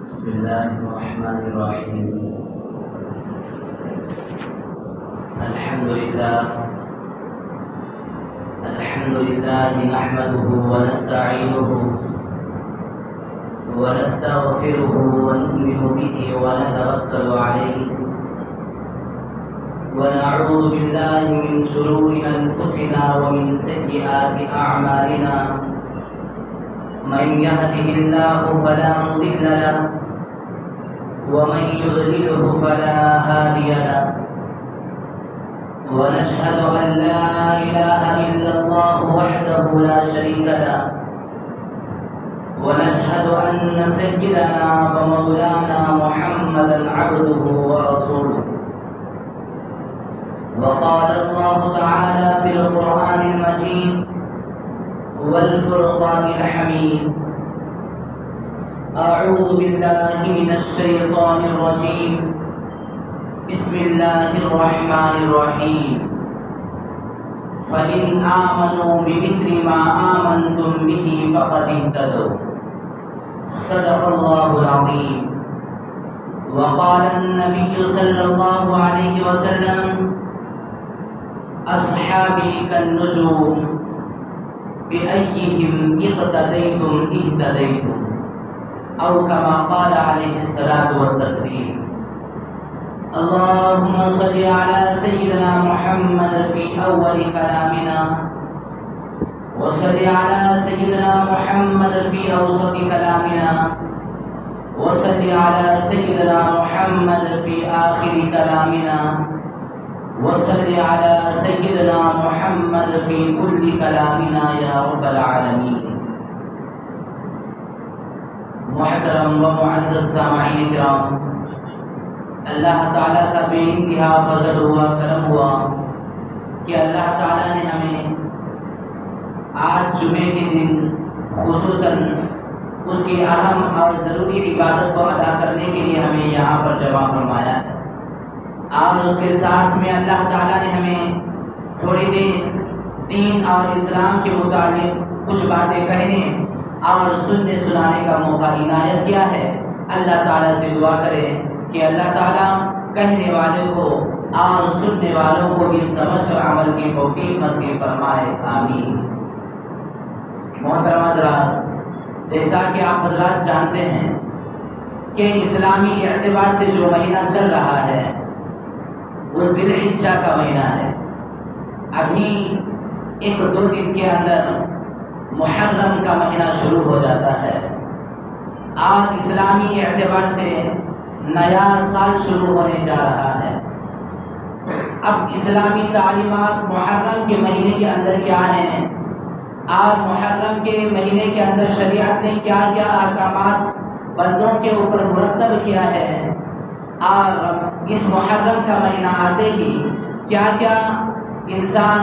بسم الله الرحمن الرحيم. الحمد لله نحمده ونستعينه ونستغفره ونؤمن به ونتوكل عليه ونعوذ بالله من شرور أنفسنا ومن سيئات أعمالنا. من يهده الله فلا مضل له ومن يضلله فلا هادي له. ونشهد أن لا إله إلا الله وحده لا شريك له. ونشهد أن سيدنا ومولانا محمدا عبده ورسوله. وقال الله تعالى في القرآن المجيد والفرقان الحميد: أعوذ بالله من الشيطان الرجيم. بسم الله الرحمن الرحيم. فإن آمنوا بمثل ما آمنتم به فقد اهتدوا. صدق الله العظيم. وقال النبي صلى الله عليه وسلم: أصحابي كالنجوم بأيهم اقتديتم اهتديتم، أو كما قال عليه الصلاة والتسليم. اللهم صل على سيدنا محمد في أول كلامنا، وصل على سيدنا محمد في أوسط كلامنا، وصل على سيدنا محمد في آخر كلامنا، وصل على سيدنا محمد في كل كلامنا يا رب العالمين. محترم و معزز سامعین کرام، اللہ تعالیٰ کا بے انتہا فضل ہوا، کرم ہوا کہ اللہ تعالیٰ نے ہمیں آج جمعے کے دن خصوصاً اس کی اہم اور ضروری عبادت کو ادا کرنے کے لیے ہمیں یہاں پر جمع فرمایا ہے، اور اس کے ساتھ میں اللہ تعالیٰ نے ہمیں تھوڑی دیر دین اور اسلام کے متعلق کچھ باتیں کہنے اور سننے سنانے کا موقع عنایت کیا ہے۔ اللہ تعالیٰ سے دعا کرے کہ اللہ تعالیٰ کہنے والوں کو اور سننے والوں کو بھی سمجھ کر عمل کی توفیق نصیب فرمائے، آمین۔ محترم حضرات، جیسا کہ آپ حضرات جانتے ہیں کہ اسلامی اعتبار سے جو مہینہ چل رہا ہے وہ ذی الحجہ کا مہینہ ہے۔ ابھی ایک دو دن کے اندر محرم کا مہینہ شروع ہو جاتا ہے۔ آج اسلامی اعتبار سے نیا سال شروع ہونے جا رہا ہے۔ اب اسلامی تعلیمات محرم کے مہینے کے اندر کیا ہیں، اور محرم کے مہینے کے اندر شریعت نے کیا کیا احکامات بندوں کے اوپر مرتب کیا ہے، اور اس محرم کا مہینہ آتے ہی کیا کیا انسان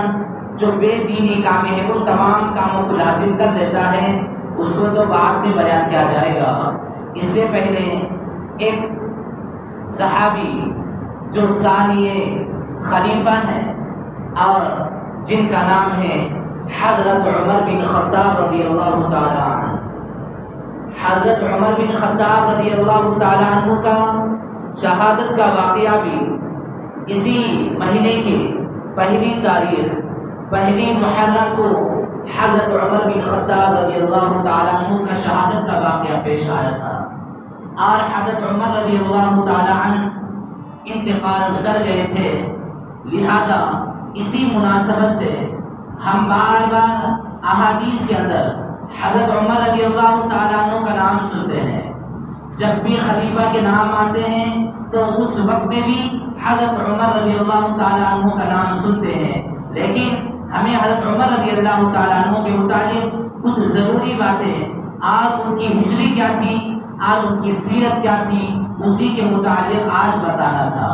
جو بے دینی کام ہے وہ تمام کاموں کو لازم کر لیتا ہے، اس کو تو بعد میں بیان کیا جائے گا۔ اس سے پہلے ایک صحابی جو ثانی خلیفہ ہیں اور جن کا نام ہے حضرت عمر بن خطاب رضی اللہ تعالی عنہ، حضرت عمر بن خطاب رضی اللہ تعالی عنہ کا شہادت کا واقعہ بھی اسی مہینے کی پہلی تاریخ، پہلی محرم کو حضرت عمر بن خطاب رضی اللہ تعالیٰ عنہ کا شہادت کا واقعہ پیش آیا تھا، اور حضرت عمر رضی اللہ تعالیٰ عنہ انتقال کر گئے تھے۔ لہذا اسی مناسبت سے ہم بار بار احادیث کے اندر حضرت عمر رضی اللہ تعالیٰ عنہ کا نام سنتے ہیں۔ جب بھی خلیفہ کے نام آتے ہیں تو اس وقت میں بھی حضرت عمر رضی اللہ تعالیٰ عنہ کا نام سنتے ہیں، لیکن ہمیں حضرت عمر رضی اللہ تعالیٰ عنہ کے متعلق کچھ ضروری باتیں اور ان کی ہسٹری کیا تھی اور ان کی سیرت کیا تھی اسی کے متعلق آج بتانا تھا۔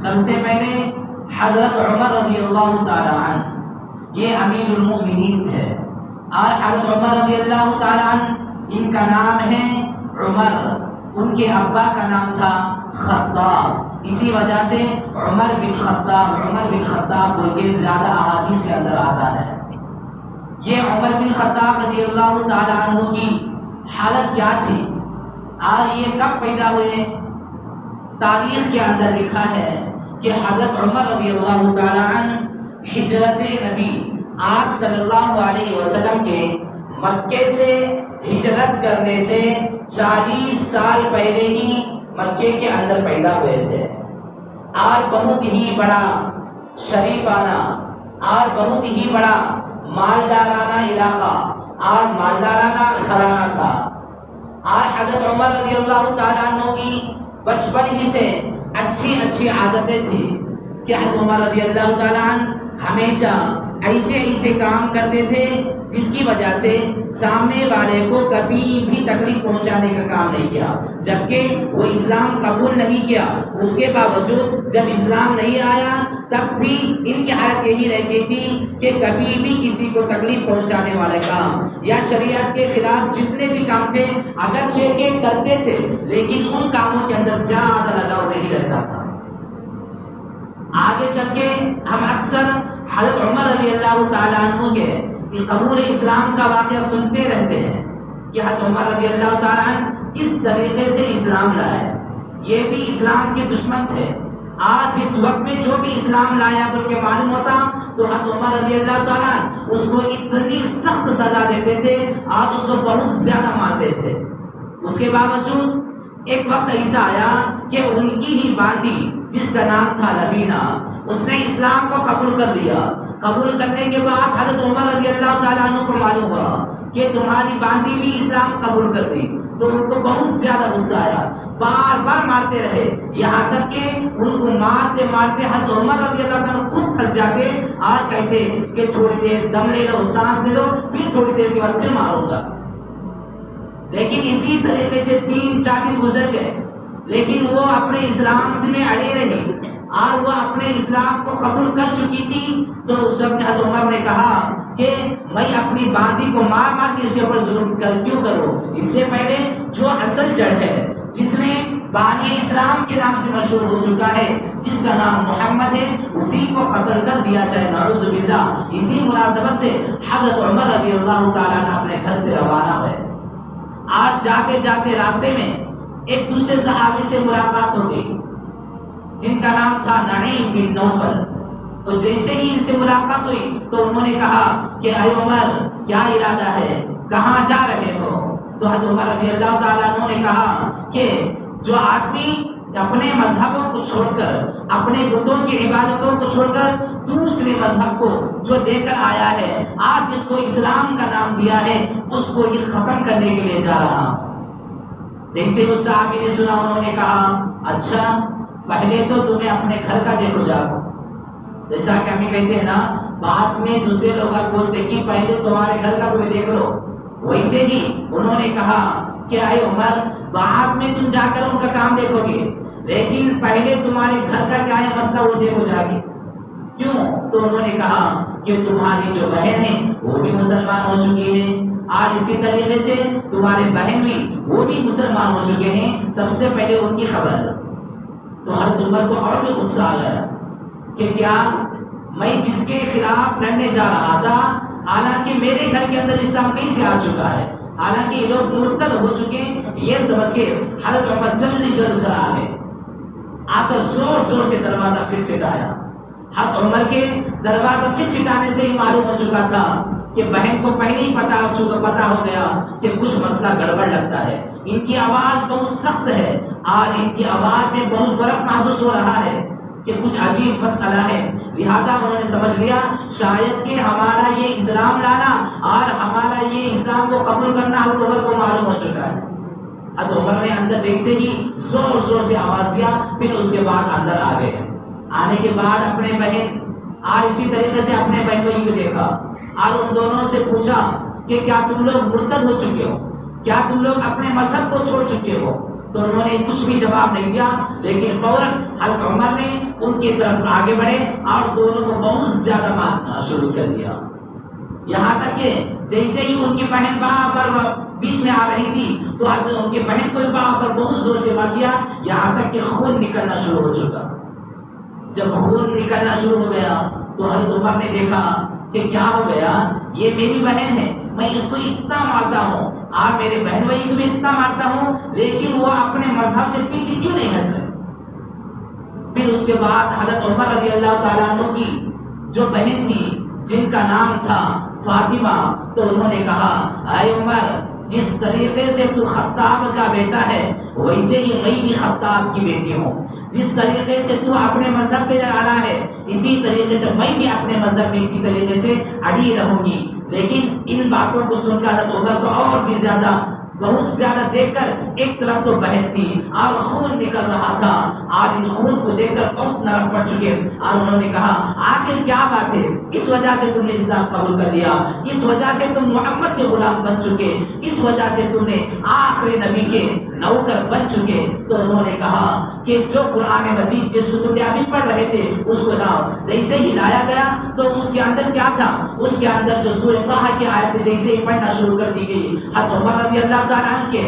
سب سے پہلے حضرت عمر رضی اللہ تعالیٰ عنہ یہ امیر المؤمنین تھے، اور حضرت عمر رضی اللہ تعالیٰ عنہ ان کا نام ہے عمر، ان کے ابا کا نام تھا خطاب، اسی وجہ سے عمر بن خطاب بول کے زیادہ احادیث کے اندر آتا ہے۔ یہ عمر بن خطاب رضی اللہ تعالی عنہ کی حالت کیا تھی؟ اور یہ کب پیدا ہوئے؟ تاریخ کے اندر لکھا ہے کہ حضرت عمر رضی اللہ تعالی عنہ ہجرت نبی آپ صلی اللہ علیہ وسلم کے مکے سے ہجرت کرنے سے 40 سال پہلے ہی مکے کے اندر پیدا ہوئے تھے، اور بہت ہی بڑا شریفانہ اور بہت ہی بڑا مالدارانہ علاقہ اور مالدارانہ گھرانہ تھا۔ اور حضرت عمر رضی اللہ تعالیٰ عنہ کی بچپن ہی سے اچھی عادتیں تھیں کہ حضرت عمر رضی اللہ تعالیٰ عنہ ہمیشہ ایسے کام کرتے تھے جس کی وجہ سے سامنے والے کو کبھی بھی تکلیف پہنچانے کا کام نہیں کیا، جبکہ وہ اسلام قبول نہیں کیا، اس کے باوجود جب اسلام نہیں آیا تب بھی ان کی حالت یہی رہتی تھی کہ کبھی بھی کسی کو تکلیف پہنچانے والے کام یا شریعت کے خلاف جتنے بھی کام تھے اگرچہ کہ کرتے تھے لیکن ان کاموں کے اندر زیادہ لگاؤ نہیں رہتا تھا۔ آگے چل کے ہم اکثر حضرت عمر رضی اللہ تعالیٰ عنہ کے قبول اسلام کا واقعہ سنتے رہتے ہیں کہ حضرت عمر رضی اللہ تعالیٰ عنہ کس طریقے سے اسلام لائے۔ یہ بھی اسلام کے دشمن تھے، آج جس وقت میں جو بھی اسلام لایا بول کے معلوم ہوتا تو حضرت عمر رضی اللہ تعالیٰ عنہ اس کو اتنی سخت سزا دیتے تھے اور اس کو بہت زیادہ مارتے تھے۔ اس کے باوجود ایک وقت ایسا آیا کہ ان کی ہی باندی جس کا نام تھا لبینہ، اس نے اسلام کو قبول کر لیا۔ قبول کرنے کے بعد حضرت عمر رضی اللہ تعالیٰ عنہ کو معلوم ہوا کہ تمہاری باندی بھی اسلام قبول کر دی، تو ان کو بہت زیادہ غصہ آیا، بار مارتے رہے، یہاں تک کہ ان کو مارتے حضرت عمر رضی اللہ تعالیٰ خود تھک جاتے اور کہتے کہ تھوڑی دیر دم لے لو، سانس لے لو، پھر تھوڑی دیر کے بعد پھر ماروں گا۔ لیکن اسی طریقے سے 3-4 دن گزر گئے، لیکن وہ اپنے اسلام سے میں اڑے رہی اور وہ اپنے اسلام کو قبول کر چکی تھی۔ تو اس وقت حضرت عمر نے کہا کہ میں اپنی باندی کو مار کے اس کے اوپر ظلم کیوں کروں؟ اس سے پہلے جو اصل جڑ ہے، جس نے بانی اسلام کے نام سے مشہور ہو چکا ہے، جس کا نام محمد ہے، اسی کو قتل کر دیا جائے، نعوذ باللہ۔ اسی مناسبت سے حضرت عمر رضی اللہ تعالیٰ عنہ اپنے گھر سے روانہ ہوئے اور جاتے راستے میں ایک دوسرے صحابی سے ملاقات ہو گئی جن کا نام تھا نعیم بن نوفل۔ تو جیسے ہی ان سے ملاقات ہوئی تو انہوں نے کہا کہ اے عمر، کیا ارادہ ہے، کہاں جا رہے ہو؟ تو حضرت عمر رضی اللہ تعالیٰ عنہ نے کہا کہ جو آدمی اپنے مذہبوں کو چھوڑ کر، اپنے بتوں کی عبادتوں کو چھوڑ کر دوسرے مذہب کو جو لے کر آیا ہے، آج جس کو اسلام کا نام دیا ہے، اس کو یہ ختم کرنے کے لیے جا رہا ہوں۔ جیسے اس صحابی نے سنا، انہوں نے کہا اچھا پہلے تو تمہیں اپنے گھر کا دیکھو جاؤ۔ جیسا کہ ہمیں کہتے ہیں نا، بعد میں دوسرے لوگ بولتے کہ پہلے تمہارے گھر کا تمہیں دیکھ لو، ویسے ہی انہوں نے کہا کہ اے عمر، بعد میں تم جا کر ان کا کام دیکھو گے، لیکن پہلے تمہارے گھر کا کیا ہے مسئلہ وہ دیکھو جا کے۔ کیوں؟ تو انہوں نے کہا کہ تمہاری جو بہن ہے وہ بھی مسلمان ہو چکی ہے، اور اسی طریقے سے تمہارے بہن بھی وہ بھی مسلمان ہو چکے ہیں، سب سے پہلے ان کی خبر۔ تو حضرت عمر کو اور بھی غصہ آ گیا کہ کیا میں جس کے خلاف لڑنے جا رہا تھا، حالانکہ میرے گھر کے اندر اسلام کیسے آ چکا ہے، حالانکہ یہ لوگ مرتد ہو چکے، یہ سمجھ کے حضرت عمر جلدی گھر آ گئے، آ کر زور سے دروازہ کھٹکھٹایا۔ حضرت عمر کے دروازہ کھٹکھٹانے سے ہی معلوم ہو چکا تھا کہ بہن کو پہلے ہی پتا ہو گیا کہ کچھ مسئلہ گڑبڑ لگتا ہے، ان کی آواز بہت سخت ہے اور ان کی آواز میں بہت فرق محسوس ہو رہا ہے کہ کچھ عجیب مسئلہ ہے۔ لہذا انہوں نے سمجھ لیا شاید کہ ہمارا یہ اسلام لانا اور ہمارا یہ اسلام کو قبول کرنا حضرت عمر کو معلوم ہو چکا ہے۔ حضرت عمر نے اندر جیسے ہی زور سے آواز دیا، پھر اس کے بعد اندر آ گئے۔ آنے کے بعد اپنے بہن اور اسی طریقے سے اپنے بہن کو ہی دیکھا اور ان دونوں سے پوچھا کہ کیا تم لوگ مرتد ہو چکے ہو، کیا تم لوگ اپنے مذہب کو چھوڑ چکے ہو؟ تو انہوں نے کچھ بھی جواب نہیں دیا، لیکن فوراً حضرت عمر نے ان کی طرف آگے بڑھے اور دونوں کو بہت زیادہ مارنا شروع کر دیا، یہاں تک کہ جیسے ہی ان کی بہن پر بیچ میں آ رہی تھی تو ان کی بہن کو پر بہت زور سے مار دیا، یہاں تک کہ خون نکلنا شروع ہو چکا۔ جب خون نکلنا شروع ہو گیا تو حضرت عمر نے دیکھا کہ کیا ہو گیا، یہ میری بہن ہے، میں اس کو اتنا مارتا ہوں اور میرے بہن بھائی کو بھی اتنا مارتا ہوں لیکن وہ اپنے مذہب سے پیچھے کیوں نہیں ہٹ رہے؟ پھر اس کے بعد حضرت عمر رضی اللہ تعالیٰ عنہ کی جو بہن تھی جن کا نام تھا فاطمہ، تو انہوں نے کہا اے عمر، جس طریقے سے تو خطاب کا بیٹا ہے ویسے ہی میں بھی خطاب کی بیٹی ہوں، جس طریقے سے تو اپنے مذہب پہ اڑا ہے اسی طریقے سے میں بھی اپنے مذہب میں اسی طریقے سے اڑی رہوں گی۔ لیکن ان باتوں کو سن کر حضرت عمر کو اور بھی زیادہ بہت زیادہ دیکھ کر، ایک طرف تو بہن تھی اور خون نکل رہا تھا اور ان خون کو دیکھ کر بہت نرم پڑ چکے، اور انہوں نے کہا آخر کیا بات ہے، کس وجہ سے تم نے اسلام قبول کر لیا، کس وجہ سے تم محمد کے غلام بن چکے، کس وجہ سے تم نے آخری نبی کے نوکر بن چکے؟ تو انہوں نے کہا کہ جو قرآن مجید جس کو تم نے ابھی پڑھ رہے تھے اس کو لاؤ۔ جیسے ہی لایا گیا تو اس کے اندر کیا تھا؟ اس کے اندر جو سورہ طٰہٰ کی آیت جیسے ہی پڑھنا شروع کر دی گئی، حضرت عمر رضی اللہ تعالیٰ عنہ کے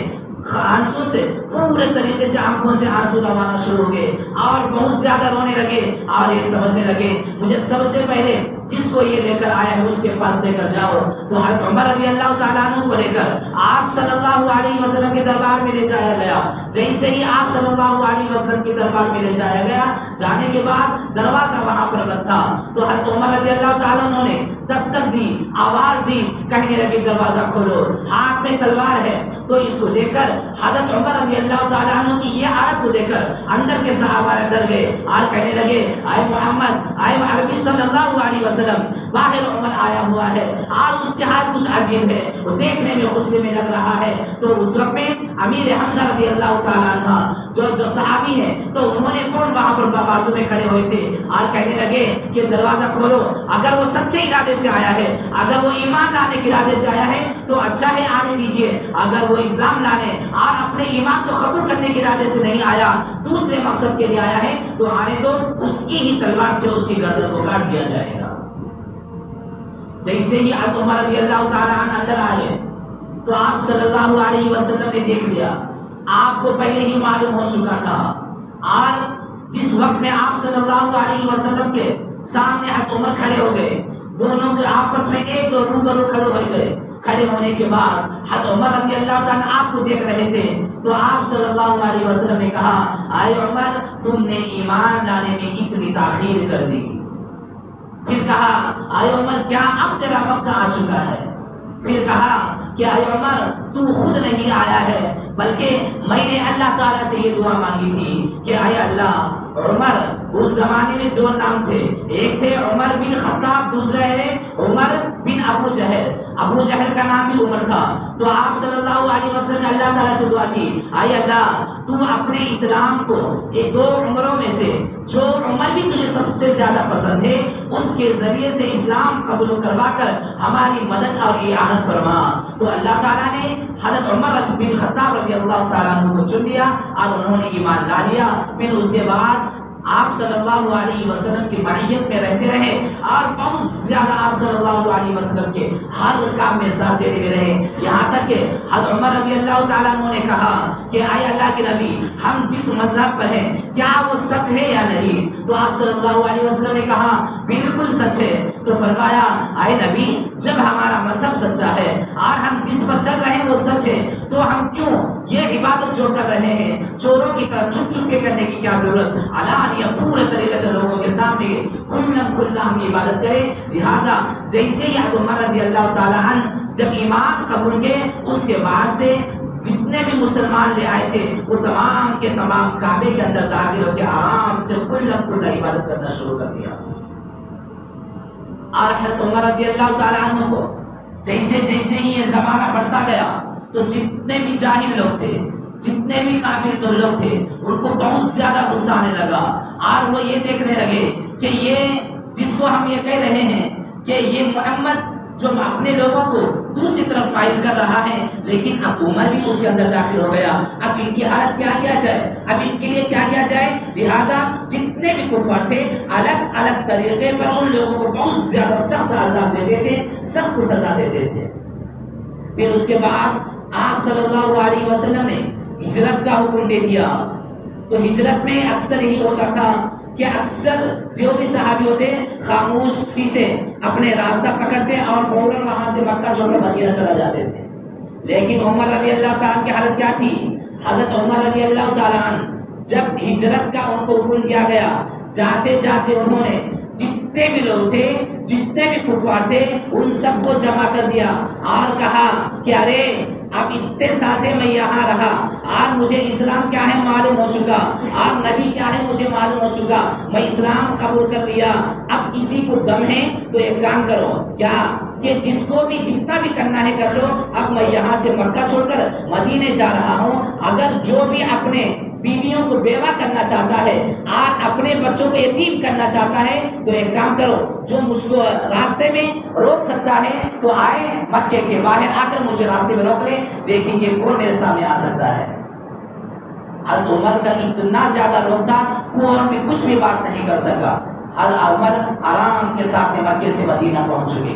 آنسو سے پورے طریقے سے آنکھوں سے آنسو روانا شروع ہو گئے اور بہت زیادہ رونے لگے اور یہ سمجھنے لگے مجھے سب سے پہلے جس کو یہ لے کر آیا ہے اس کے پاس لے کر جاؤ۔ تو حضرت عمر رضی اللہ تعالیٰ عنہ کو لے کر آپ صلی اللہ علیہ وسلم کے دربار میں لے جایا گیا۔ جیسے ہی آپ صلی اللہ علیہ وسلم کے دربار میں لے جایا گیا، جانے کے بعد دروازہ وہاں پر بند تھا، تو حضرت عمر رضی اللہ تعالیٰ عنہ نے دستک دی، آواز دی، کہنے لگے دروازہ کھولو، ہاتھ میں تلوار ہے۔ تو اس کو دیکھ کر حضرت عمر رضی اللہ تعالیٰ عنہ کی یہ حالت کو دیکھ کر اندر کے صحابہ ڈر گئے اور کہنے لگے اے محمد، اے عربی صلی اللہ علیہ وسلم، باہر عمر آیا ہوا ہے اور اس کے ہاتھ کچھ عجیب ہے، وہ دیکھنے میں غصے میں لگ رہا ہے۔ تو اس وقت میں امیر حمزہ رضی اللہ تعالیٰ عنہ جو صحابی ہیں، تو انہوں نے فوراً وہاں پر بازو میں کھڑے ہوئے تھے اور کہنے لگے کہ دروازہ کھولو، اگر وہ سچے ارادے سے آیا ہے، اگر وہ ایمان لانے کے ارادے سے آیا ہے تو اچھا ہے، آنے دیجئے، اگر وہ اسلام لانے اور اپنے ایمان کو قبول کرنے کے ارادے سے نہیں آیا، دوسرے مقصد کے لیے آیا ہے تو آنے دو، اس کی ہی تلوار سے اس کی گردن کو کاٹ دیا جائے گا۔ جیسے ہی حضرت عمر رضی اللہ تعالیٰ عنہ اندر آئے تو آپ صلی اللہ علیہ وسلم نے دیکھ لیا، آپ کو پہلے ہی معلوم ہو چکا تھا، اور جس وقت میں آپ صلی اللہ علیہ وسلم کے سامنے حضرت عمر کھڑے ہو گئے، دونوں کے آپس میں ایک روبرو کھڑے ہو گئے۔ کھڑے ہونے کے بعد حضرت عمر رضی اللہ تعالیٰ آپ کو دیکھ رہے تھے، تو آپ صلی اللہ علیہ وسلم نے کہا اے عمر، تم نے ایمان لانے میں اتنی تاخیر کر دی۔ پھر کہا اے عمر، کیا اب تیرا وقت آ چکا ہے؟ پھر کہا کہ اے عمر، تو خود نہیں آیا ہے بلکہ میں نے اللہ تعالیٰ سے یہ دعا مانگی تھی کہ اے اللہ، عمر اس زمانے میں دو نام تھے، ایک تھے عمر بن خطاب، دوسرا ہے عمر بن ابو جہل۔ ابو جہل کا نام بھی عمر تھا۔ تو آپ صلی اللہ علیہ وسلم نے اللہ تعالیٰ سے دعا کی اے اللہ، تو اپنے اسلام کو یہ دو عمروں میں سے جو عمر بھی تجھے سب سے زیادہ پسند ہے اس کے ذریعے سے اسلام قبول کروا کر ہماری مدد اور اعانت فرما۔ تو اللہ تعالیٰ نے حضرت عمر بن خطاب رضی اللہ تعالیٰ عنہ کو چن لیا اور انہوں نے ایمان لا لیا۔ پھر اس کے بعد آپ صلی اللہ علیہ وسلم کی معیت میں رہتے رہے اور بہت زیادہ آپ صلی اللہ علیہ وسلم کے ہر کام میں ساتھ دیتے ہوئے رہے، یہاں تک کہ حضرت عمر رضی اللہ تعالیٰ عنہ نے کہا کہ اے اللہ کے نبی، ہم جس مذہب پر ہیں کیا وہ سچ ہے یا نہیں؟ تو آپ صلی اللہ علیہ وسلم نے کہا بالکل سچ ہے۔ تو فرمایا اے نبی، جب ہمارا مذہب سچا ہے اور ہم جس پر چل رہے ہیں وہ سچ ہے تو ہم کیوں یہ عبادت جو کر رہے ہیں چوروں کی طرح چھپ چھپ کے کرنے کی کیا ضرورت؟ علانیہ پورے طریقے سے لوگوں کے سامنے کھلا ہم عبادت کریں۔ لہذا جیسے ہی حضرت عمر رضی اللہ تعالیٰ عنہ جب ایمان قبول کے اس کے بعد سے جتنے بھی مسلمان لے آئے تھے وہ تمام کے تمام کعبے کے اندر داخل ہو کے آرام سے کھلا عبادت کرنا شروع کر دیا۔ اور حضرت عمر رضی اللہ تعالیٰ عنہ کو جیسے جیسے ہی یہ زمانہ بڑھتا گیا تو جتنے بھی جاہل لوگ تھے، جتنے بھی کافر لوگ تھے، ان کو بہت زیادہ غصہ آنے لگا اور وہ یہ دیکھنے لگے کہ یہ جس کو ہم یہ کہہ رہے ہیں کہ یہ محمد جو اپنے لوگوں کو دوسری طرف مائل کر رہا ہے، لیکن اب عمر بھی اس کے اندر داخل ہو گیا، اب ان کی حالت کیا کیا جائے، اب ان کے لیے کیا کیا جائے؟ لہذا جتنے بھی کفار تھے الگ الگ طریقے پر ان لوگوں کو بہت زیادہ سخت عذاب دیتے تھے، سخت سزا دیتے تھے۔ پھر اس کے بعد آپ صلی اللہ علیہ وسلم نے ہجرت کا حکم دے دیا۔ تو ہجرت میں اکثر ہی ہوتا تھا کہ اکثر جو بھی صحابی ہوتے خاموشی سے اپنے راستہ پکڑتے اور فوراً وہاں سے مکہ چھوڑ کر مدینہ چلا جاتے تھے۔ لیکن عمر رضی اللہ تعالیٰ کی حالت کیا تھی؟ حضرت عمر رضی اللہ تعالیٰ عنہ جب ہجرت کا ان کو حکم دیا گیا، جاتے جاتے انہوں نے جتنے بھی لوگ تھے، جتنے بھی کفار تھے، ان سب کو جمع کر دیا اور کہا کہ ارے اب اتنے ساتھ میں یہاں رہا اور مجھے اسلام کیا ہے معلوم ہو چکا اور نبی کیا ہے مجھے معلوم ہو چکا، میں اسلام قبول کر لیا، اب کسی کو دم ہے تو ایک کام کرو، کیا کہ جس کو بھی جتنا بھی کرنا ہے کر لو، اب میں یہاں سے مکہ چھوڑ کر مدینے جا رہا ہوں، اگر جو بھی اپنے بیویوں کو بیوہ کرنا چاہتا ہے اور اپنے بچوں کو یتیم کرنا چاہتا ہے تو ایک کام کرو، جو مجھ کو راستے میں روک سکتا ہے تو آئے مکے کے باہر آ کر مجھے راستے میں روک لے، دیکھیں گے کون میرے سامنے آ سکتا ہے۔ حضرت عمر کا اتنا زیادہ روک تھا کوئی بھی کچھ بھی بات نہیں کر سکا۔ حضرت عمر آرام کے ساتھ مکے سے مدینہ پہنچ چکے۔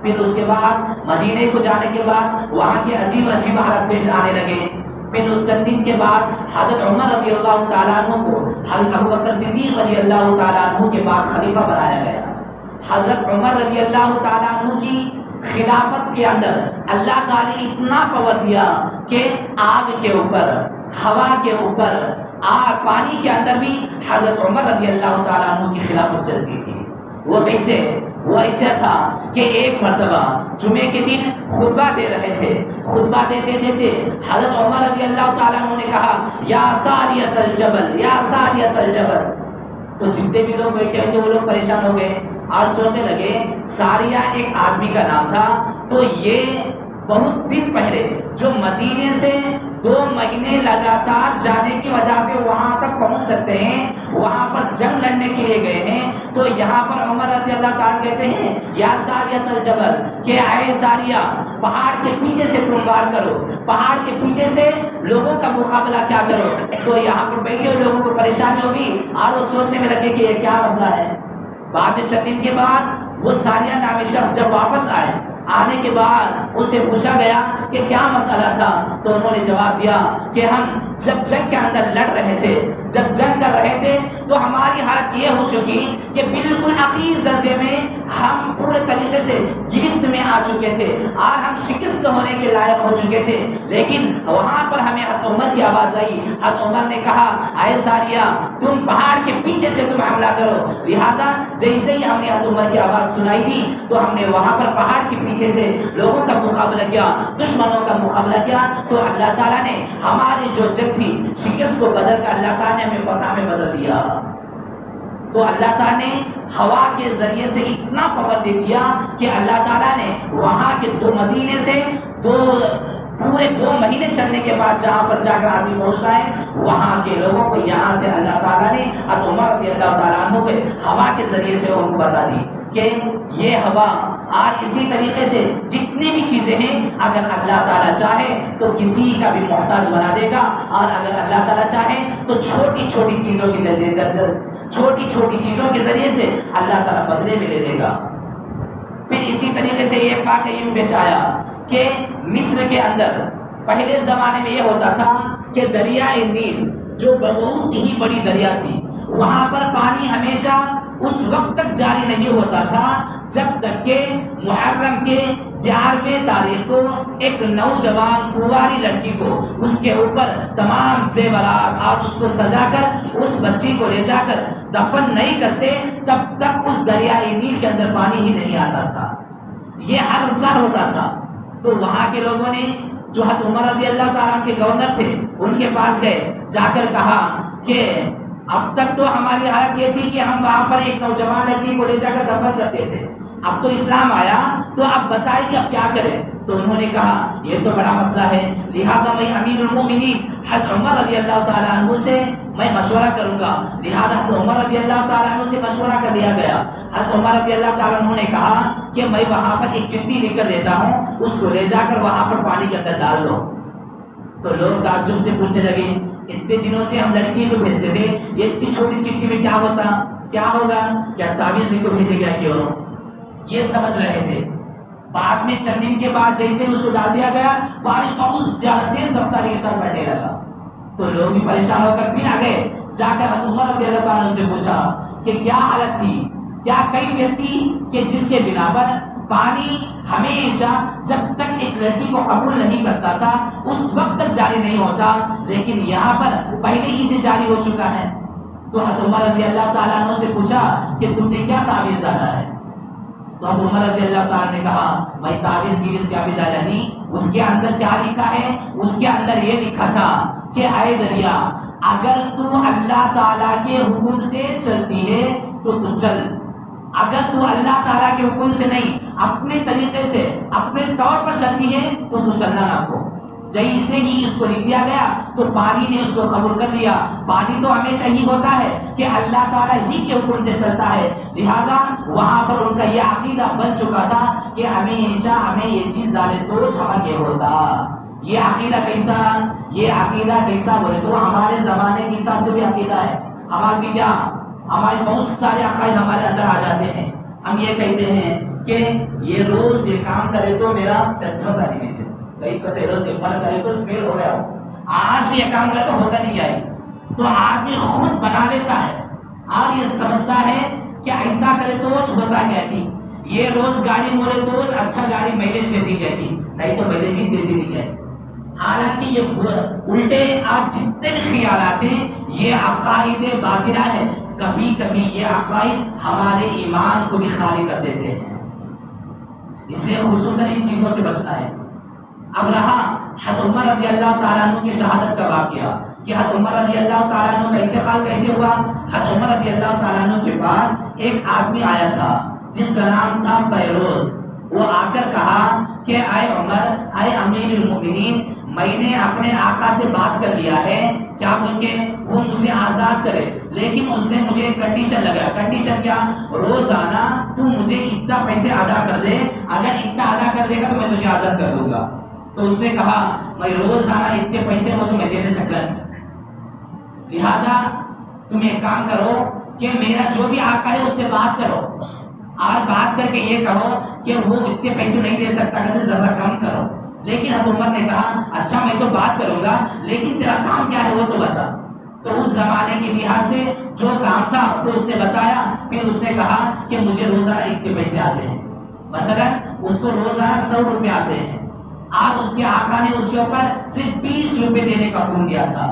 پھر اس کے بعد مدینے کو جانے کے بعد وہاں کے عجیب عجیب حالات پیش آنے لگے۔ پھر چند دن کے بعد حضرت عمر رضی اللہ تعالیٰ عنہ کو حضرت ابوبکر صدیق رضی اللہ تعالیٰ عنہ کے بعد خلیفہ بنایا گیا۔ حضرت عمر رضی اللہ تعالیٰ عنہ کی خلافت کے اندر اللہ تعالیٰ نے اتنا پاور دیا کہ آگ کے اوپر، ہوا کے اوپر اور پانی کے اندر بھی حضرت عمر رضی اللہ تعالیٰ عنہ کی خلافت چلتی تھی۔ وہ کیسے؟ وہ ایسا تھا کہ ایک مرتبہ جمعے کے دن خطبہ دے رہے تھے، خطبہ دیتے دیتے حضرت عمر رضی اللہ تعالیٰ عنہ نے کہا یا ساریۃ الجبل، یا ساریۃ الجبل، تو جتنے بھی لوگ بیٹھے تھے وہ لوگ پریشان ہو گئے اور سوچنے لگے ساریہ ایک آدمی کا نام تھا، تو یہ بہت دن پہلے جو مدینے سے 2 مہینے لگاتار جانے کی وجہ سے وہاں تک پہنچ سکتے ہیں، وہاں پر جنگ لڑنے کے لیے گئے ہیں، تو یہاں پر عمر رضی اللہ تعالیٰ کہتے ہیں یا ساریۃ الجبل کہ اے ساریہ پہاڑ کے پیچھے سے تم وار کرو، پہاڑ کے پیچھے سے لوگوں کا مقابلہ کیا کرو۔ تو یہاں پر بیٹھے ہوئے لوگوں کو پریشانی ہوگی اور وہ سوچنے میں لگے کہ یہ کیا مسئلہ ہے۔ بعد میں چند دن کے بعد وہ ساریہ نامی شخص جب واپس آئے، آنے کے بعد ان سے پوچھا گیا کہ کیا مسئلہ تھا، تو انہوں نے جواب دیا کہ ہم جب جنگ کے اندر لڑ رہے تھے، جب جنگ کر رہے تھے تو ہماری حالت یہ ہو چکی کہ بالکل آخر درجے میں ہم پورے طریقے سے گرفت میں آ چکے تھے اور ہم شکست ہونے کے لائق ہو چکے تھے، لیکن وہاں پر ہمیں حضرت عمر کی آواز آئی۔ حضرت عمر نے کہا اے ساریہ تم پہاڑ کے پیچھے سے تم حملہ کرو، لہذا جیسے ہی ہم نے حضرت عمر کی آواز سنائی دی تو ہم نے وہاں پر پہاڑ کے پیچھے سے لوگوں کا مقابلہ کیا، دشمنوں کا مقابلہ کیا، تو اللہ تعالیٰ نے ہماری جو جنگ تھی شکست کو بدل کر اللہ تعالیٰ نے ہمیں فتح میں بدل دیا۔ تو اللہ تعالیٰ نے ہوا کے ذریعے سے اتنا پاور دے دیا کہ اللہ تعالیٰ نے وہاں کے 2 مدینے سے پورے 2 مہینے چلنے کے بعد جہاں پر جا کر آدمی پہنچتا ہے وہاں کے لوگوں کو یہاں سے اللہ تعالیٰ نے حضرت عمر رضی اللہ تعالیٰ عنہ کے ہوا کے ذریعے سے ان کو بتا دی کہ یہ ہوا اور اسی طریقے سے جتنی بھی چیزیں ہیں اگر اللہ تعالیٰ چاہے تو کسی کا بھی محتاج بنا دے گا، اور اگر اللہ تعالیٰ چاہے تو چھوٹی چھوٹی چیزوں کے ذریعے سے اللہ تعالیٰ بدلے میں لے لے گا۔ پھر اسی طریقے سے یہ واقعہ پیش آیا کہ مصر کے اندر پہلے زمانے میں یہ ہوتا تھا کہ دریائے نیل جو بہت ہی بڑی دریا تھی، وہاں پر پانی ہمیشہ اس وقت تک جاری نہیں ہوتا تھا جب تک کہ محرم کے 11ویں تاریخ کو ایک نوجوان کنواری لڑکی کو اس کے اوپر تمام زیورات اور اس کو سجا کر اس بچی کو لے جا کر دفن نہیں کرتے تب تک اس دریائے نیل کے اندر پانی ہی نہیں آتا تھا۔ یہ ہر سال ہوتا تھا۔ تو وہاں کے لوگوں نے جو حضرت عمر رضی اللہ تعالیٰ کے گورنر تھے ان کے پاس گئے، جا کر کہا کہ اب تک تو ہماری حالت یہ تھی کہ ہم وہاں پر ایک نوجوان لڑکی کو لے جا کر دفن کرتے تھے، اب تو اسلام آیا تو اب بتائیں کہ اب کیا کریں۔ تو انہوں نے کہا یہ تو بڑا مسئلہ ہے، لہذا میں امیر المومنین حضرت عمر رضی اللہ تعالیٰ عنہ سے میں مشورہ کروں گا۔ لہذا حضرت عمر رضی اللہ تعالیٰ عنہ سے مشورہ کر لیا گیا۔ حضرت عمر رضی اللہ تعالیٰ عنہ نے کہا کہ میں وہاں پر ایک چٹھی لکھ کر دیتا ہوں، اس کو لے جا کر وہاں پر پانی کے اندر ڈال دو۔ تو لوگ تعجب سے پوچھنے لگے اتنے دنوں سے ہم لڑکی کو بھیجتے تھے، یہ اتنی چھوٹی چٹھی میں کیا ہوتا، کیا ہوگا، کیا تعویذ لکھ کو بھیجے گیا کیوں؟ یہ سمجھ رہے تھے۔ بعد میں چند دن کے بعد جیسے اس کو ڈال دیا گیا پانی بہت زیادہ تیز رفتاری کے ساتھ بڑھنے لگا، تو لوگ بھی پریشان ہو کر پھر آ گئے، جا کر حضرت عمر رضی اللہ تعالیٰ سے پوچھا کہ کیا حالت تھی، کیا کیفیت تھی کہ جس کے بنا پر پانی ہمیشہ جب تک ایک لڑکی کو قبول نہیں کرتا تھا اس وقت تک جاری نہیں ہوتا، لیکن یہاں پر پہلے ہی سے جاری ہو چکا ہے۔ تو حضرت عمر رضی اللہ تعالیٰ عنہ سے پوچھا کہ تم نے کیا تعویذ ڈالا ہے؟ تو اب عمر رضی اللہ تعالیٰ نے کہا میں تعویذ گیویز کیا بھی ڈالا نہیں، اس کے اندر کیا لکھا ہے؟ اس کے اندر یہ لکھا تھا کہ اے دریا، اگر تو اللہ تعالیٰ کے حکم سے چلتی ہے تو چل، اگر تو اللہ تعالیٰ کے حکم سے نہیں اپنے طریقے سے اپنے طور پر چلتی ہے تو چلنا نہ کو۔ جیسے ہی اس کو لکھ دیا گیا تو پانی نے اس کو قبول کر لیا۔ پانی تو ہمیشہ ہی ہوتا ہے کہ اللہ تعالیٰ ہی کے حکم سے چلتا ہے، لہذا وہاں پر ان کا یہ عقیدہ بن چکا تھا کہ ہمیشہ ہمیں یہ چیز ڈالے تو چمک یہ ہوتا۔ یہ عقیدہ کیسا؟ یہ عقیدہ کیسا بولے تو ہمارے زمانے کے حساب سے بھی عقیدہ ہے۔ ہمارے کیا ہمارے بہت سارے عقائد ہمارے اندر آ جاتے ہیں۔ ہم یہ کہتے ہیں کہ یہ روز یہ کام کرے تو میرا سیٹ ہوتا نہیں ہے، کئی کہتے روز یہ پر کرے تو فیل ہو گیا ہو، آج بھی یہ کام کرے تو ہوتا نہیں ہے۔ تو آدمی خود بنا لیتا ہے اور یہ سمجھتا ہے کہ ایسا کرے تو ہوتا کیا تھی، یہ روز گاڑی مولے تو اچھا گاڑی مائلیج دیتی کہتی، نہیں تو مائلیج ہی دیتی نہیں ہے۔ حالانکہ یہ الٹے اور جتنے بھی خیالات ہیں یہ عقائد باطلہ ہے۔ کبھی کبھی یہ عقائد ہمارے ایمان کو بھی خالی کر دیتے ہیں، اس لیے خصوصاً ان چیزوں سے بچنا ہے۔ اب رہا حضرت عمر رضی اللہ تعالیٰ عنہ کی شہادت کا واقعہ کہ حضرت عمر رضی اللہ تعالیٰ عنہ کا انتقال کیسے ہوا۔ حضرت عمر رضی اللہ تعالیٰ عنہ کے پاس ایک آدمی آیا تھا جس کا نام تھا فیروز۔ وہ آ کر کہا کہ اے عمر، اے امیر المومنین، میں نے اپنے آقا سے بات کر لیا ہے، کیا بول کے وہ مجھے آزاد کرے، لیکن اس نے مجھے کنڈیشن لگایا۔ کنڈیشن کیا؟ روزانہ تو مجھے اتنا پیسے ادا کر دے، اگر اتنا ادا کر دے گا تو میں تجھے آزاد کر دوں گا۔ تو اس نے کہا میں روزانہ اتنے پیسے وہ تمہیں دے نہیں سکتا، لہذا تم ایک کام کرو کہ میرا جو بھی آقا ہے اس سے بات کرو اور بات کر کے یہ کہو کہ وہ اتنے پیسے نہیں دے سکتا، کہتے ذرا کم کرو۔ لیکن حضرت عمر نے کہا اچھا میں تو بات کروں گا، لیکن تیرا کام کیا ہے وہ تو بتا۔ تو اس زمانے کے لحاظ سے جو کام تھا تو اس نے بتایا۔ پھر اس نے کہا کہ مجھے روزانہ اتنے پیسے آتے ہیں، مثلا اس کو روزانہ 100 روپے آتے ہیں اور اس کے آقا نے اس کے اوپر صرف 20 روپے دینے کا حکم دیا تھا۔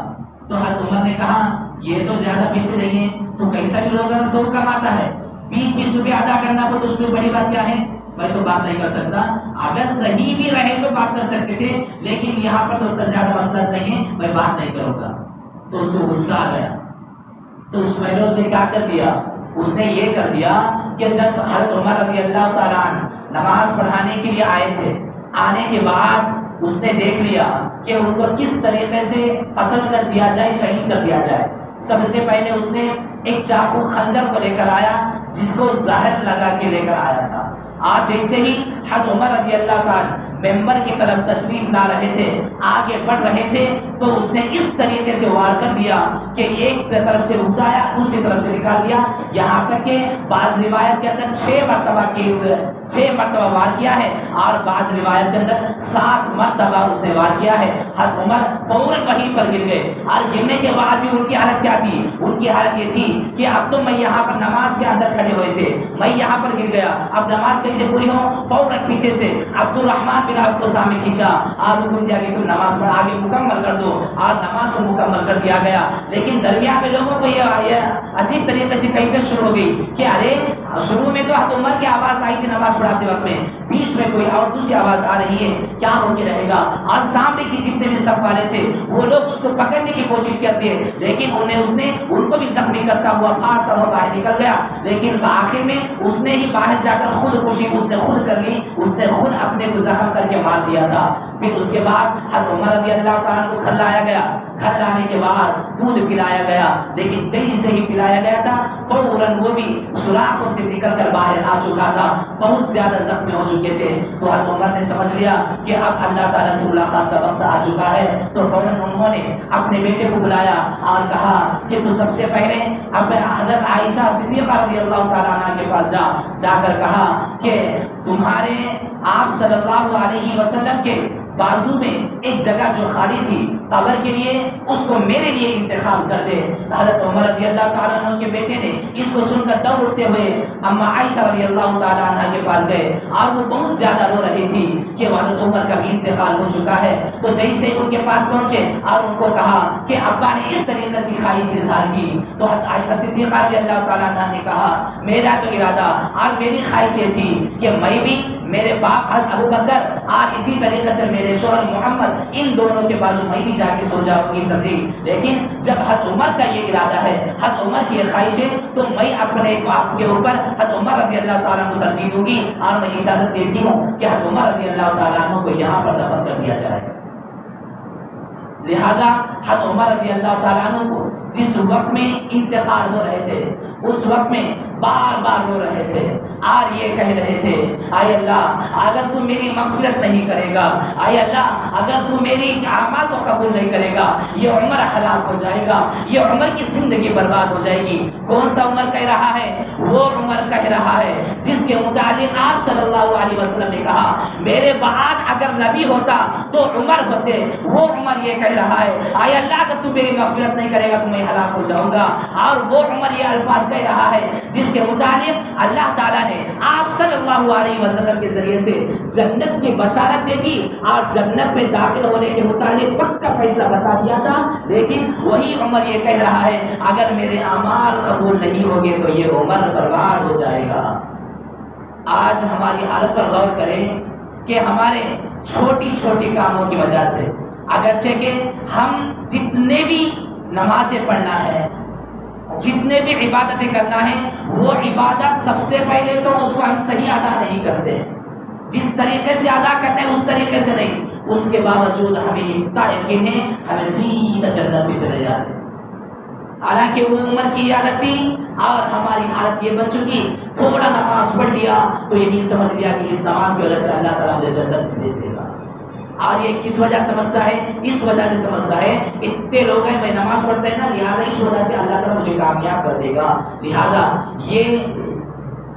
تو حضرت عمر نے کہا یہ تو زیادہ پیسے نہیں ہیں، تو کیسا بھی روزانہ 100 کماتا ہے، 20 روپے ادا کرنا ہو تو اس میں بڑی بات کیا ہے؟ میں تو بات نہیں کر سکتا۔ اگر صحیح بھی رہے تو بات کر سکتے تھے، لیکن یہاں پر تو زیادہ مسئلہ نہیں ہے، میں بات نہیں کروں گا۔ تو اس کو غصہ آ گیا، تو اس فیروز نے کیا کر دیا؟ اس نے یہ کر دیا کہ جب حضرت عمر رضی اللہ تعالیٰ عنہ نماز پڑھانے کے لیے آئے تھے، آنے کے بعد اس نے دیکھ لیا کہ ان کو کس طریقے سے قتل کر دیا جائے، شہید کر دیا جائے۔ سب سے پہلے اس نے ایک چاقو خنجر کو لے کر آیا جس کو زہر لگا کے لے کر آیا تھا۔ آج جیسے ہی حضرت عمر رضی اللہ تعالیٰ ممبر کی طرف تشریف لا رہے تھے، آگے بڑھ رہے تھے، تو اس نے اس طریقے سے وار کر دیا کہ ایک طرف سے گھسایا، دوسری طرف سے نکال دیا، یہاں تک کہ بعض روایت کے اندر 6 مرتبہ وار کیا ہے اور بعض روایت کے اندر 7 مرتبہ اس نے وار کیا ہے۔ حضرت عمر فوراً وہیں پر گر گئے، اور گرنے کے بعد بھی ان کی حالت کیا تھی؟ ان کی حالت یہ تھی کہ اب تو میں یہاں پر نماز کے اندر کھڑے ہوئے تھے، میں یہاں پر گر گیا، اب نماز کیسے پوری ہو؟ فوراً پیچھے سے عبد الرحمن بن عوف کو سامنے کھینچا اور حکم دیا کہ تم نماز پڑھ آگے مکمل کر دو، اور نماز کو مکمل کر دیا گیا۔ لیکن درمیان میں لوگوں کو یہ عجیب طریقے سے کیفیت شروع ہو گئی کہ ارے شروع میں تو حضرت عمر کی آواز آئی تھی نماز پڑھاتے وقت میں، بیچ میں کوئی اور دوسری آواز آ رہی ہے، کیا ہو کے رہے گا؟ اور سامنے کی جتنے بھی صف والے تھے وہ لوگ اس کو پکڑنے کی کوشش کرتے ہیں، لیکن اس نے ان کو بھی زخمی کرتا ہوا پھاڑتا ہوا باہر نکل گیا۔ لیکن آخر میں اس نے ہی باہر جا کر خودکشی اس نے خود کر لی، اس نے خود اپنے کو زخم کر کے مار دیا تھا۔ پھر اس کے بعد حضرت عمر رضی اللہ تعالیٰ کو گھر لایا گیا، گھر لانے کے بعد دودھ پلایا گیا، لیکن جیسے ہی پلایا گیا تھا فوراً وہ بھی سوراخوں سے نکل کر باہر آ چکا تھا، بہت زیادہ زخمی ہو چکے تھے۔ تو حضرت عمر نے سمجھ لیا کہ اب اللہ تعالیٰ سے ملاقات کا وقت آ چکا ہے، تو فوراً انہوں نے اپنے بیٹے کو بلایا اور کہا کہ تو سب سے پہلے اپنے حضرت عائشہ صدیقہ رضی اللہ تعالیٰ عنہ کے پاس جا کر کہا کہ تمہارے آپ صلی اللہ علیہ وسلم کے بازو میں ایک جگہ جو خالی تھی قبر کے لیے اس کو میرے لیے انتخاب کر دے۔ حضرت عمر رضی اللہ تعالیٰ عنہ کے بیٹے نے اس کو سن کر دوڑ اٹھتے ہوئے اما عائشہ رضی اللہ تعالیٰ عنہ کے پاس گئے اور وہ بہت زیادہ رو رہی تھی کہ حضرت عمر کا بھی انتقال ہو چکا ہے۔ تو جیسے ان کے پاس پہنچے اور ان کو کہا کہ ابا نے اس طریقے سے خواہش اظہار کی، تو حضرت عائشہ صدیقہ رضی اللہ تعالیٰ عنہ نے کہا میرا تو ارادہ اور میری خواہش یہ تھی کہ میں بھی، میرے باپ حضرت ابو بکر اور اسی طریقے سے میرے شوہر محمد، ان دونوں کے بازو میں بھی جا کے سو جاؤں گی سمجھی۔ لیکن جب حضرت عمر کا یہ ارادہ ہے، حضرت عمر کی یہ خواہش ہے، تو میں اپنے آپ کے اوپر حضرت عمر رضی اللہ تعالیٰ عنہ کو ترجیح دوں گی اور میں اجازت دیتی ہوں کہ حضرت عمر رضی اللہ تعالیٰ عنہ کو یہاں پر دفن کر دیا جائے۔ لہذا حضرت عمر رضی اللہ تعالیٰ عنہ کو جس وقت میں انتقال ہو رہے تھے اس وقت میں بار بار رو رہے تھے اور یہ کہہ رہے تھے اے اللہ اگر تو میری مغفرت نہیں کرے گا، اے اللہ اگر تو میری اعمال کو قبول نہیں کرے گا، یہ عمر ہلاک ہو جائے گا، یہ عمر کی زندگی برباد ہو جائے گی۔ کون سا عمر کہہ رہا ہے؟ وہ عمر کہہ رہا ہے جس کے متعلق آپ صلی اللہ علیہ وسلم نے کہا میرے بعد اگر نبی ہوتا تو عمر ہوتے۔ وہ عمر یہ کہہ رہا ہے اے اللہ اگر تو میری مغفرت نہیں کرے گا تو میں ہلاک ہو جاؤں گا۔ اور وہ عمر یہ الفاظ کہہ رہا ہے جس کے متعلق اللہ تعالیٰ نے آپ صلی اللہ علیہ وسلم کے ذریعے سے جنت کی بشارت دے دی اور جنت میں داخل ہونے کے متعلق پکا فیصلہ بتا دیا تھا۔ لیکن وہی عمر یہ کہہ رہا ہے اگر میرے اعمال قبول نہیں ہوگے تو یہ عمر برباد ہو جائے گا۔ آج ہماری حالت پر غور کریں کہ ہمارے چھوٹی چھوٹی کاموں کی وجہ سے اگرچہ کہ ہم جتنے بھی نمازیں پڑھنا ہے، جتنے بھی عبادتیں کرنا ہے، وہ عبادت سب سے پہلے تو اس کو ہم صحیح ادا نہیں کرتے، جس طریقے سے ادا کرنا ہے اس طریقے سے نہیں، اس کے باوجود ہمیں اتنا یقین ہے ہمیں سیدھا جنت میں چلے جاتے۔ حالانکہ وہ عمر کی حالت تھی اور ہماری حالت یہ بن چکی، تھوڑا نماز پڑھ لیا تو یہی سمجھ لیا کہ اس نماز کی وجہ سے اللہ تعالیٰ مجھے جنت میں بھیج دے گا۔ اور یہ کس وجہ سمجھتا ہے؟ اس وجہ سے سمجھتا ہے اتنے لوگ ہیں میں نماز پڑھتے ہیں نا، لہٰذا اس وجہ سے اللہ تعالیٰ مجھے کامیاب کر دے گا۔ لہٰذا یہ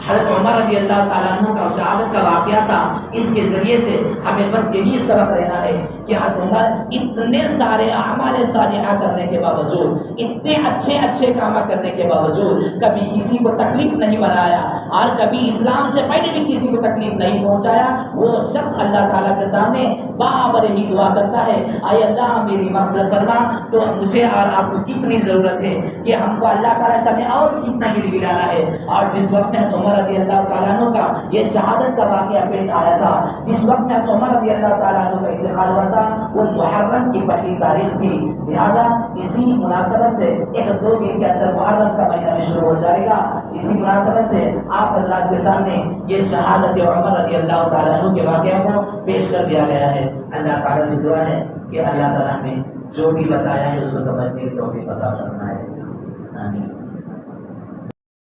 حضرت عمر رضی اللہ تعالیٰ عنہ کا شہادت کا واقعہ تھا، اس کے ذریعے سے ہمیں بس یہی سبق رہنا ہے کہ حضرت عمر اتنے سارے اعمال صالحہ کرنے کے باوجود، اتنے اچھے اچھے کام کرنے کے باوجود کبھی کسی کو تکلیف نہیں بنایا اور کبھی اسلام سے پہلے بھی کسی کو تکلیف نہیں پہنچایا۔ وہ شخص اللہ تعالیٰ کے سامنے بابر ہی دعا کرتا ہے اے اللہ میری مغفرت فرما۔ تو مجھے اور آپ کو کتنی ضرورت ہے کہ ہم کو اللہ تعالیٰ سے ہمیں اور کتنا گل گلانا ہے۔ اور جس وقت میں عمر رضی اللہ تعالیٰ عنہ کا یہ شہادت کا واقعہ پیش آیا تھا، جس وقت میں عمر رضی اللہ تعالیٰ عنہ کا انتقال ہوا تھا، وہ محرم کی پہلی تاریخ تھی۔ لہٰذا اسی مناسبت سے ایک دو دن کے اندر محرم کا مہینہ بھی شروع ہو جائے گا۔ اسی مناسبت سے آپ حضرات کے سامنے یہ شہادت عمر رضی اللہ تعالیٰ عنہ کے واقعہ کو پیش کر دیا گیا ہے۔ اللہ تعالیٰ سے دعا ہے کہ اللہ تعالیٰ نے جو بھی بتایا ہے اس کو سمجھنے کی توفیق عطا فرمائے۔